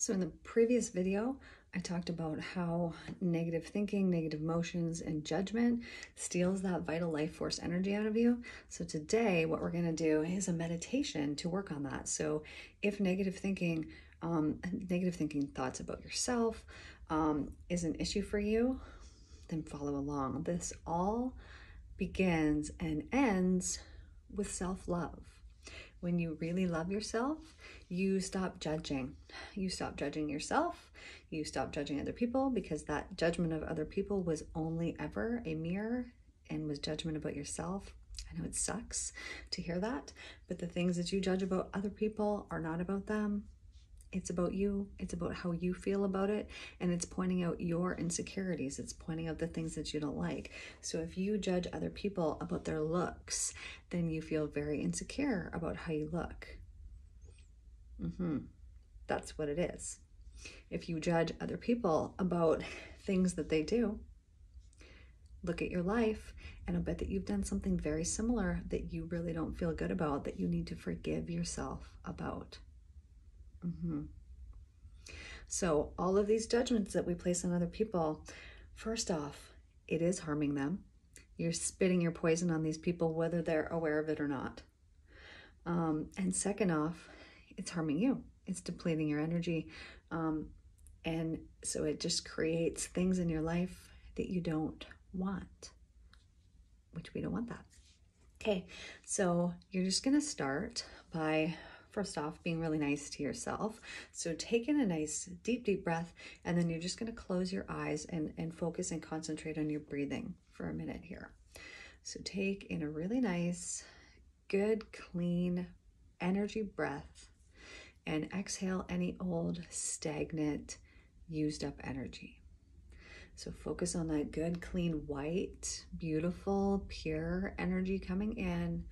So in the previous video, I talked about how negative thinking, negative emotions, and judgment steals that vital life force energy out of you. So today, what we're going to do is a meditation to work on that. So if negative thinking thoughts about yourself is an issue for you, then follow along. This all begins and ends with self-love. When you really love yourself, you stop judging. You stop judging yourself. You stop judging other people, because that judgment of other people was only ever a mirror and was judgment about yourself. I know it sucks to hear that, but the things that you judge about other people are not about them. It's about you. It's about how you feel about it. And it's pointing out your insecurities. It's pointing out the things that you don't like. So if you judge other people about their looks, then you feel very insecure about how you look. That's what it is. If you judge other people about things that they do, look at your life, and I'll bet that you've done something very similar that you really don't feel good about, that you need to forgive yourself about. So all of these judgments that we place on other people, first off, it is harming them. You're spitting your poison on these people, whether they're aware of it or not. And second off, it's harming you. It's depleting your energy. And so it just creates things in your life that you don't want, which we don't want that. Okay, so you're just gonna start by, first off, being really nice to yourself. So take in a nice deep breath, and then you're just going to close your eyes and focus and concentrate on your breathing for a minute here. So take in a really nice, good, clean energy breath, and exhale any old, stagnant, used up energy. So focus on that good, clean, white, beautiful, pure energy coming in,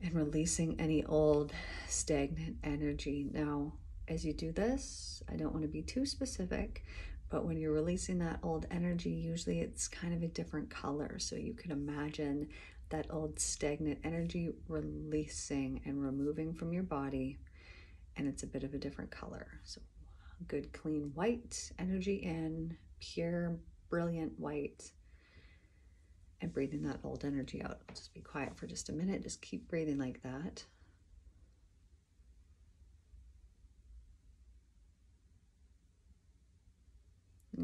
and releasing any old stagnant energy. Now, as you do this, I don't want to be too specific, but when you're releasing that old energy, usually it's kind of a different color. So you can imagine that old stagnant energy releasing and removing from your body, and it's a bit of a different color. So good, clean, white energy in, pure, brilliant white, and breathing that old energy out. Just be quiet for just a minute. Just keep breathing like that.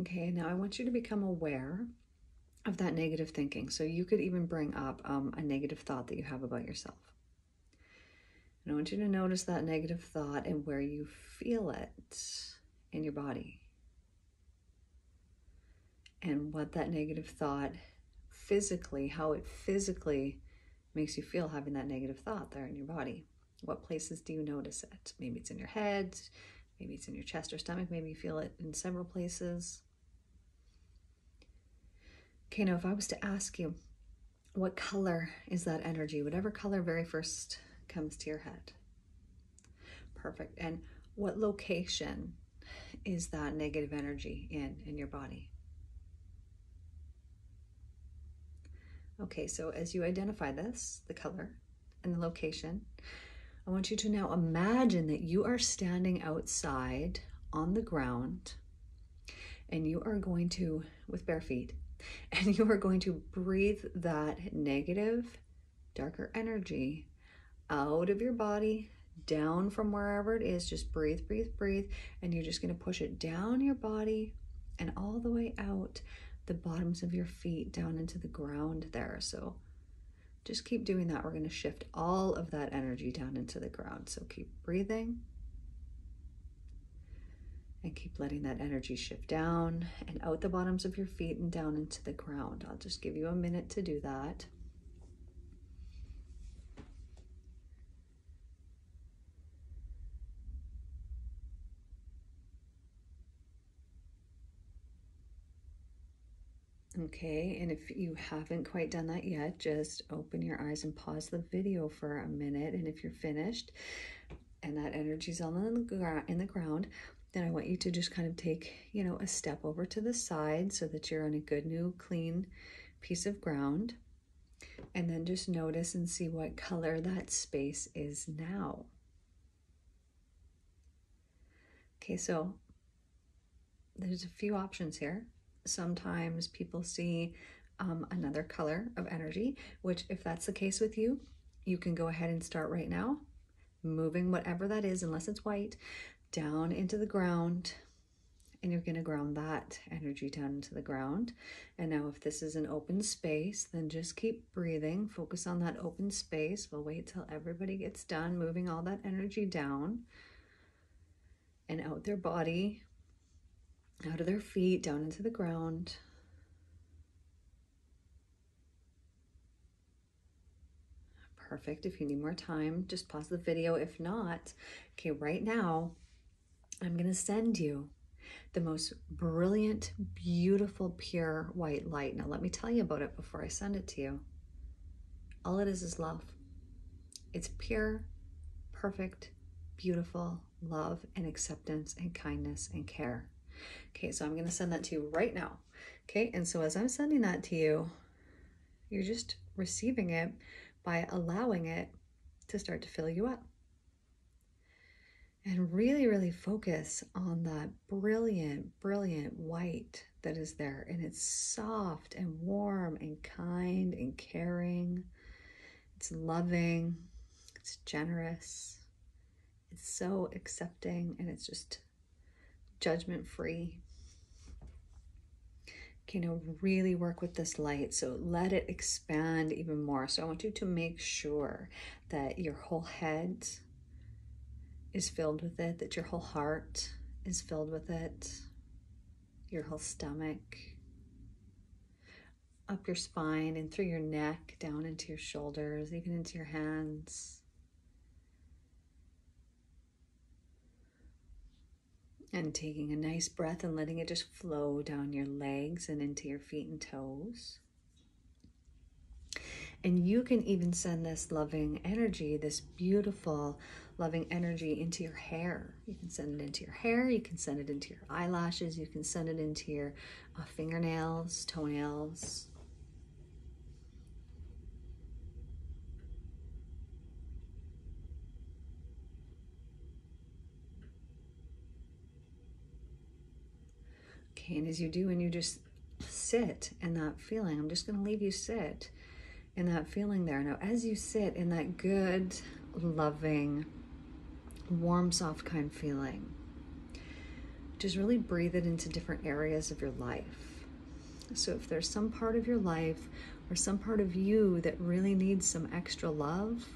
Okay, now I want you to become aware of that negative thinking. So you could even bring up a negative thought that you have about yourself. And I want you to notice that negative thought and where you feel it in your body. And what that negative thought physically, how it physically makes you feel having that negative thought there in your body. What places do you notice it? Maybe it's in your head, maybe it's in your chest or stomach, maybe you feel it in several places. Okay, now if I was to ask you, what color is that energy? Whatever color very first comes to your head. Perfect. And what location is that negative energy in your body? Okay, so as you identify this, the color and the location, I want you to now imagine that you are standing outside on the ground, and you are going to, with bare feet, and you are going to breathe that negative, darker energy out of your body, down from wherever it is. Just breathe, and you're just going to push it down your body and all the way out the bottoms of your feet down into the ground there. So just keep doing that. We're going to shift all of that energy down into the ground. So keep breathing and keep letting that energy shift down and out the bottoms of your feet and down into the ground. I'll just give you a minute to do that. Okay, and if you haven't quite done that yet, just open your eyes and pause the video for a minute. And if you're finished and that energy's on in the ground, then I want you to just kind of take, a step over to the side so that you're on a good, new, clean piece of ground. And then just notice and see what color that space is now. Okay, so there's a few options here. Sometimes people see another color of energy, which if that's the case with you, you can go ahead and start right now, moving whatever that is, unless it's white, down into the ground. And you're going to ground that energy down into the ground. And now if this is an open space, then just keep breathing. Focus on that open space. We'll wait till everybody gets done moving all that energy down and out their body, out of their feet, down into the ground. Perfect. If you need more time, just pause the video. If not, okay, right now, I'm going to send you the most brilliant, beautiful, pure white light. Now, let me tell you about it before I send it to you. All it is love. It's pure, perfect, beautiful love and acceptance and kindness and care. Okay, so I'm going to send that to you right now. Okay, and so as I'm sending that to you, you're just receiving it by allowing it to start to fill you up. And really, really focus on that brilliant, brilliant white that is there. And it's soft and warm and kind and caring. It's loving. It's generous. It's so accepting, and it's just judgment-free. Okay, now really work with this light. So let it expand even more. So I want you to make sure that your whole head is filled with it, that your whole heart is filled with it, your whole stomach, up your spine and through your neck, down into your shoulders, even into your hands. And taking a nice breath and letting it just flow down your legs and into your feet and toes. And you can even send this loving energy, this beautiful loving energy into your hair. You can send it into your hair, you can send it into your eyelashes, you can send it into your fingernails, toenails. Okay, and as you do, and you just sit in that feeling, I'm just going to leave you sit in that feeling there. Now, as you sit in that good, loving, warm, soft, kind feeling, just really breathe it into different areas of your life. So if there's some part of your life or some part of you that really needs some extra love,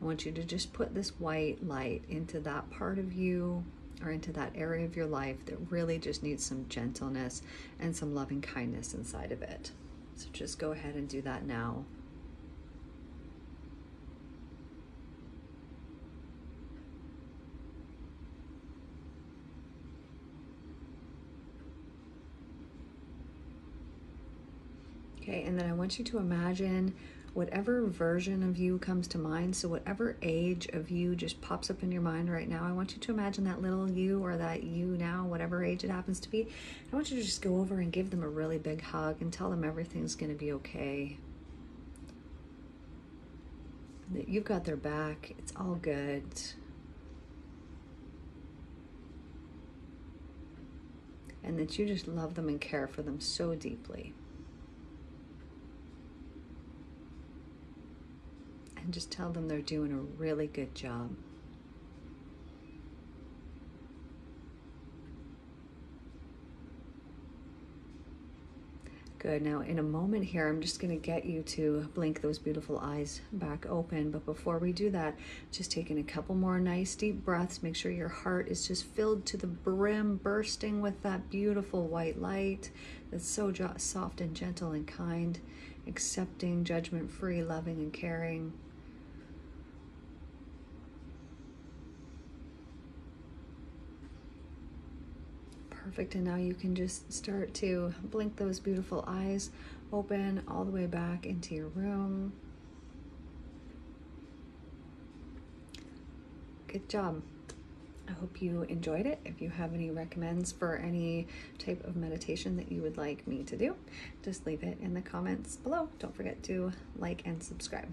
I want you to just put this white light into that part of you or into that area of your life that really just needs some gentleness and some loving kindness inside of it. So just go ahead and do that now. Okay, and then I want you to imagine whatever version of you comes to mind. So whatever age of you just pops up in your mind right now, I want you to imagine that little you or that you now, whatever age it happens to be. I want you to just go over and give them a really big hug and tell them everything's going to be okay. That you've got their back. It's all good. And that you just love them and care for them so deeply. And just tell them they're doing a really good job. Good. Now, in a moment here, I'm just going to get you to blink those beautiful eyes back open. But before we do that, just taking a couple more nice deep breaths. Make sure your heart is just filled to the brim, bursting with that beautiful white light that's so soft and gentle and kind, accepting, judgment-free, loving and caring. Perfect, and now you can just start to blink those beautiful eyes open all the way back into your room. Good job. I hope you enjoyed it. If you have any recommends for any type of meditation that you would like me to do, just leave it in the comments below. Don't forget to like and subscribe.